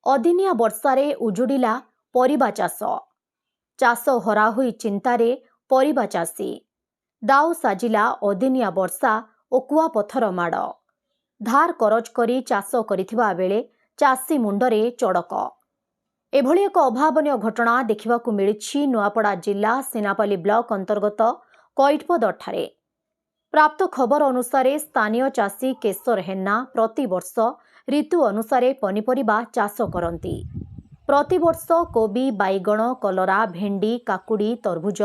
ଅଦିନିଆ ବର୍ଷାରେ ଉଜୁଡ଼ିଲା ପରିବା ଚାଷ। ଚାଷ ହରା ହୋଇ ଚିନ୍ତାରେ ପରିବା ଚାଷୀ। ଦାଉ ସାଜିଲା ଅଦିନିଆ ବର୍ଷା ଓ କୁଆପଥର ମାଡ଼। ଧାର କରଜ କରି ଚାଷ କରିଥିବା ବେଳେ ଚାଷୀ ମୁଣ୍ଡରେ ଚଡ଼କ। ଏଭଳି ଏକ ଅଭାବନୀୟ ଘଟଣା ଦେଖିବାକୁ ମିଳିଛି ନୂଆପଡ଼ା ଜିଲ୍ଲା ସିନାପାଲି ବ୍ଲକ ଅନ୍ତର୍ଗତ କଇଟପଦଠାରେ। ପ୍ରାପ୍ତ ଖବର ଅନୁସାରେ ସ୍ଥାନୀୟ ଚାଷୀ କେଶର ହେନା ପ୍ରତିବର୍ଷ ଋତୁ ଅନୁସାରେ ପନିପରିବା ଚାଷ କରନ୍ତି। ପ୍ରତିବର୍ଷ କୋବି, ବାଇଗଣ, କଲରା, ଭେଣ୍ଡି, କାକୁଡ଼ି, ତରଭୁଜ,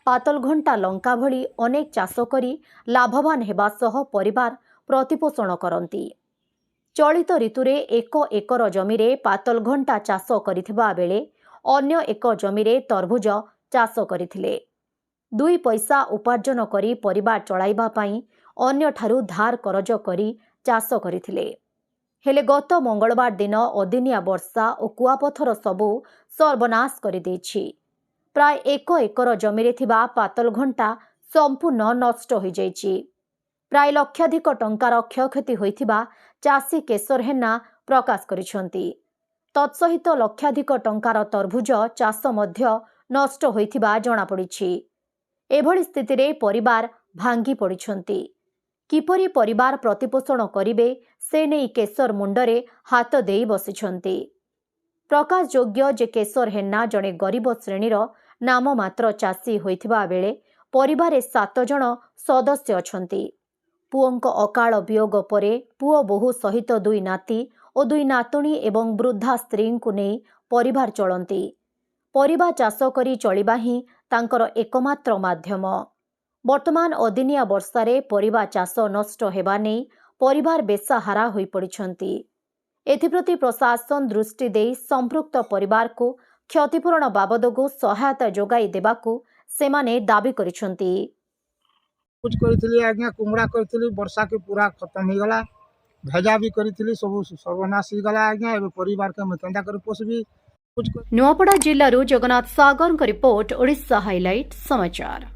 ପାତଲଘଣ୍ଟା, ଲଙ୍କା ଭଳି ଅନେକ ଚାଷ କରି ଲାଭବାନ ହେବା ସହ ପରିବାର ପ୍ରତିପୋଷଣ କରନ୍ତି। ଚଳିତ ଋତୁରେ 1 ଏକର ଜମିରେ ପାତଲଘଣ୍ଟା ଚାଷ କରିଥିବା ବେଳେ ଅନ୍ୟ ଏକ ଜମିରେ ତରଭୁଜ ଚାଷ କରିଥିଲେ। 2 ପଇସା ଉପାର୍ଜନ କରି ପରିବାର ଚଳାଇବା ପାଇଁ ଅନ୍ୟଠାରୁ ଧାର କରଜ କରି ଚାଷ କରିଥିଲେ। ହେଲେ ଗତ ମଙ୍ଗଳବାର ଦିନ ଅଦିନିଆ ବର୍ଷା ଓ କୁଆପଥର ସବୁ ସର୍ବନାଶ କରିଦେଇଛି। ପ୍ରାୟ 1 ଏକର ଜମିରେ ଥିବା ପାତଲଘଣ୍ଟା ସମ୍ପୂର୍ଣ୍ଣ ନଷ୍ଟ ହୋଇଯାଇଛି। ପ୍ରାୟ ଲକ୍ଷାଧିକ ଟଙ୍କାର କ୍ଷୟକ୍ଷତି ହୋଇଥିବା ଚାଷୀ କେଶର ହେନା ପ୍ରକାଶ କରିଛନ୍ତି। ତତ୍ସହିତ ଲକ୍ଷାଧିକ ଟଙ୍କାର ତରଭୁଜ ଚାଷ ମଧ୍ୟ ନଷ୍ଟ ହୋଇଥିବା ଜଣାପଡ଼ିଛି। ଏଭଳି ସ୍ଥିତିରେ ପରିବାର ଭାଙ୍ଗି ପଡ଼ିଛନ୍ତି। କିପରି ପରିବାର ପ୍ରତିପୋଷଣ କରିବେ ସେ ନେଇ କେଶର ମୁଣ୍ଡରେ ହାତ ଦେଇ ବସିଛନ୍ତି। ପ୍ରକାଶଯୋଗ୍ୟ ଯେ କେଶର ହେନା ଜଣେ ଗରିବ ଶ୍ରେଣୀର ନାମମାତ୍ର ଚାଷୀ ହୋଇଥିବା ବେଳେ ପରିବାରରେ 7 ଜଣ ସଦସ୍ୟ ଅଛନ୍ତି। ପୁଅଙ୍କ ଅକାଳ ବିୟୋଗ ପରେ ପୁଅ ବୋହୂ ସହିତ 2 ନାତି ଓ 2 ନାତୁଣୀ ଏବଂ ବୃଦ୍ଧା ସ୍ତ୍ରୀଙ୍କୁ ନେଇ ପରିବାର ଚଳନ୍ତି। ପରିବା ଚାଷ କରି ଚଳିବା ହିଁ ତାଙ୍କର ଏକମାତ୍ର ମାଧ୍ୟମ। ବର୍ତ୍ତମାନ ଅଦିନିଆ ବର୍ଷାରେ ପରିବା ଚାଷ ନଷ୍ଟ ହେବା ନେଇ ପରିବାର ବେସାହାରା ହୋଇପଡ଼ିଛନ୍ତି। ଏଥିପ୍ରତି ପ୍ରଶାସନ ଦୃଷ୍ଟି ଦେଇ ସମ୍ପୃକ୍ତ ପରିବାରକୁ କ୍ଷତିପୂରଣ ବାବଦକୁ ସହାୟତା ଯୋଗାଇ ଦେବାକୁ ସେମାନେ ଦାବି କରିଛନ୍ତି। कुछ करी आज्ञा कुमड़ा करी वर्षा के पूरा खत्म हो गला। भेजा भी करी सब सर्वनाश हो गला आज्ञा। एवं परिवार के मैं केंदा कर पोसबी कुछ ନୂଆପଡ଼ା ଜିଲ୍ଲାରୁ ଜଗନ୍ନାଥ ସାଗରଙ୍କ ରିପୋର୍ଟ, ଓଡ଼ିଶା ହାଇଲାଇଟ୍ समाचार।